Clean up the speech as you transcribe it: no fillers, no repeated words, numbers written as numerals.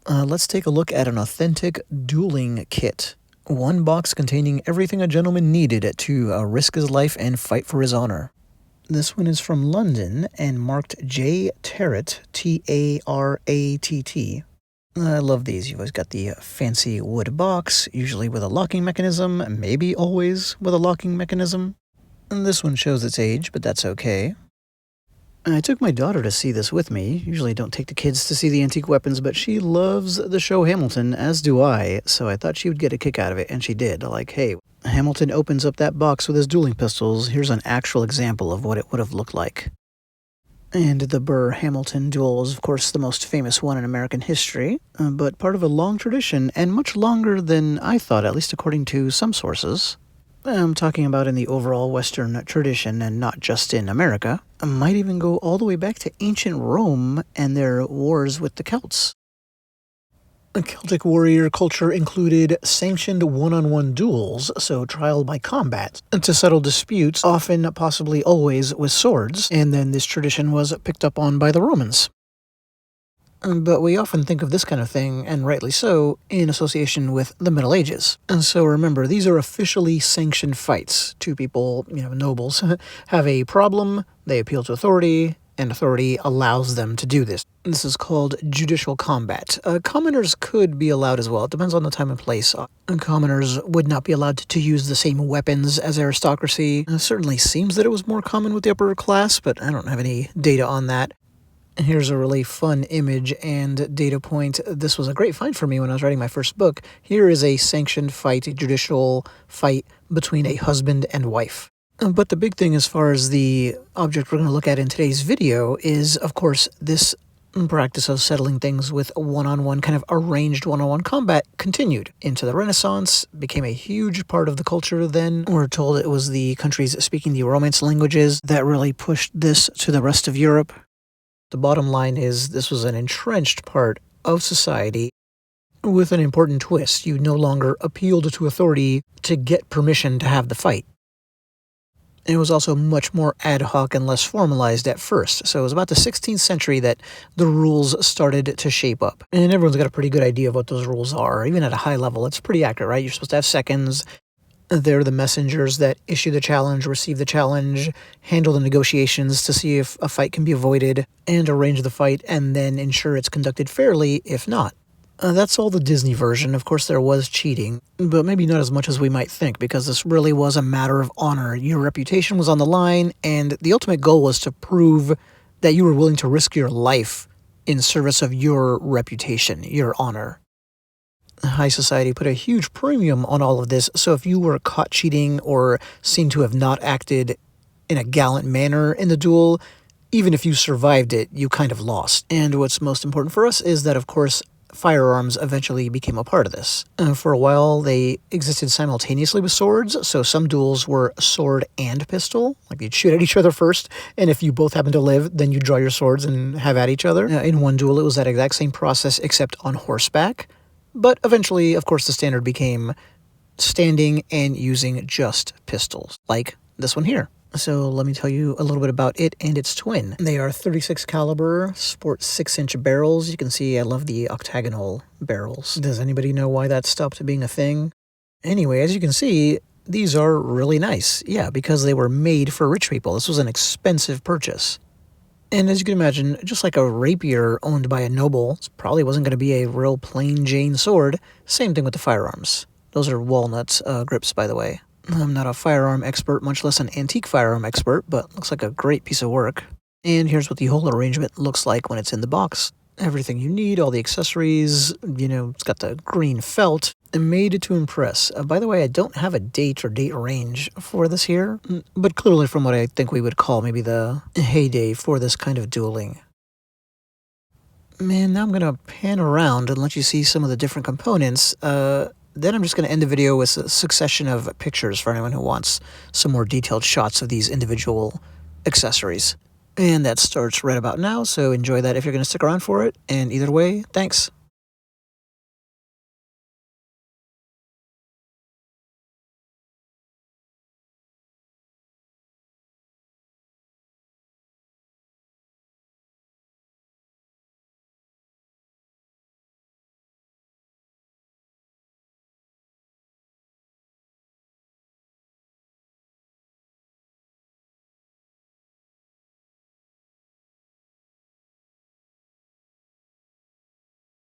Let's take a look at an authentic dueling kit. One box containing everything a gentleman needed to risk his life and fight for his honor. This one is from London and marked J. Tarratt, T-A-R-A-T-T. I love these. You've always got the fancy wood box, usually with a locking mechanism, maybe always with a locking mechanism. And this one shows its age, but that's okay. I took my daughter to see this with me. Usually don't take the kids to see the antique weapons, but she loves the show Hamilton, as do I, so I thought she would get a kick out of it, and she did. Like, hey, Hamilton opens up that box with his dueling pistols. Here's an actual example of what it would have looked like. And the Burr-Hamilton duel is, of course, the most famous one in American history, but part of a long tradition, and much longer than I thought, at least according to some sources. I'm talking about in the overall Western tradition and not just in America. I might even go all the way back to ancient Rome and their wars with the Celts. The Celtic warrior culture included sanctioned one-on-one duels, so trial by combat, to settle disputes, often, possibly always, with swords, and then this tradition was picked up on by the Romans. But we often think of this kind of thing, and rightly so, in association with the Middle Ages. And so remember, these are officially sanctioned fights. Two people, nobles, have a problem, they appeal to authority, and authority allows them to do this. This is called judicial combat. Commoners could be allowed as well. It depends on the time and place. Commoners would not be allowed to use the same weapons as aristocracy. It certainly seems that it was more common with the upper class, but I don't have any data on that. Here's a really fun image and data point. This was a great find for me when I was writing my first book. Here is a sanctioned fight, a judicial fight between a husband and wife. But the big thing as far as the object we're going to look at in today's video is, of course, this practice of settling things with one-on-one, kind of arranged one-on-one combat continued into the Renaissance, became a huge part of the culture then. We're told it was the countries speaking the Romance languages that really pushed this to the rest of Europe. The bottom line is this was an entrenched part of society with an important twist. You no longer appealed to authority to get permission to have the fight. It was also much more ad hoc and less formalized at first. So it was about the 16th century that the rules started to shape up. And everyone's got a pretty good idea of what those rules are. Even at a high level, it's pretty accurate, right? You're supposed to have seconds. They're the messengers that issue the challenge, receive the challenge, handle the negotiations to see if a fight can be avoided, and arrange the fight, and then ensure it's conducted fairly if not. That's all the Disney version. Of course, there was cheating, but maybe not as much as we might think, because this really was a matter of honor. Your reputation was on the line, and the ultimate goal was to prove that you were willing to risk your life in service of your reputation, your honor. High society put a huge premium on all of this, so if you were caught cheating or seen to have not acted in a gallant manner in the duel, even if you survived it, you kind of lost. And what's most important for us is that, of course, firearms eventually became a part of this. For a while, they existed simultaneously with swords, so some duels were sword and pistol. Like, you'd shoot at each other first, and if you both happen to live, then you'd draw your swords and have at each other. In one duel, it was that exact same process, except on horseback. But eventually, of course, the standard became standing and using just pistols, like this one here. So let me tell you a little bit about it and its twin. They are 36 caliber, sport 6-inch barrels. You can see I love the octagonal barrels. Does anybody know why that stopped being a thing? Anyway, as you can see, these are really nice. Yeah, because they were made for rich people. This was an expensive purchase. And as you can imagine, just like a rapier owned by a noble, it probably wasn't going to be a real plain Jane sword. Same thing with the firearms. Those are walnut grips, by the way. I'm not a firearm expert, much less an antique firearm expert, but looks like a great piece of work. And here's what the whole arrangement looks like when it's in the box. Everything you need, all the accessories, it's got the green felt, and made to impress. By the way, I don't have a date or date range for this here, but clearly from what I think we would call maybe the heyday for this kind of dueling. Man, now I'm going to pan around and let you see some of the different components. Then I'm just going to end the video with a succession of pictures for anyone who wants some more detailed shots of these individual accessories. And that starts right about now, so enjoy that if you're going to stick around for it. And either way, thanks.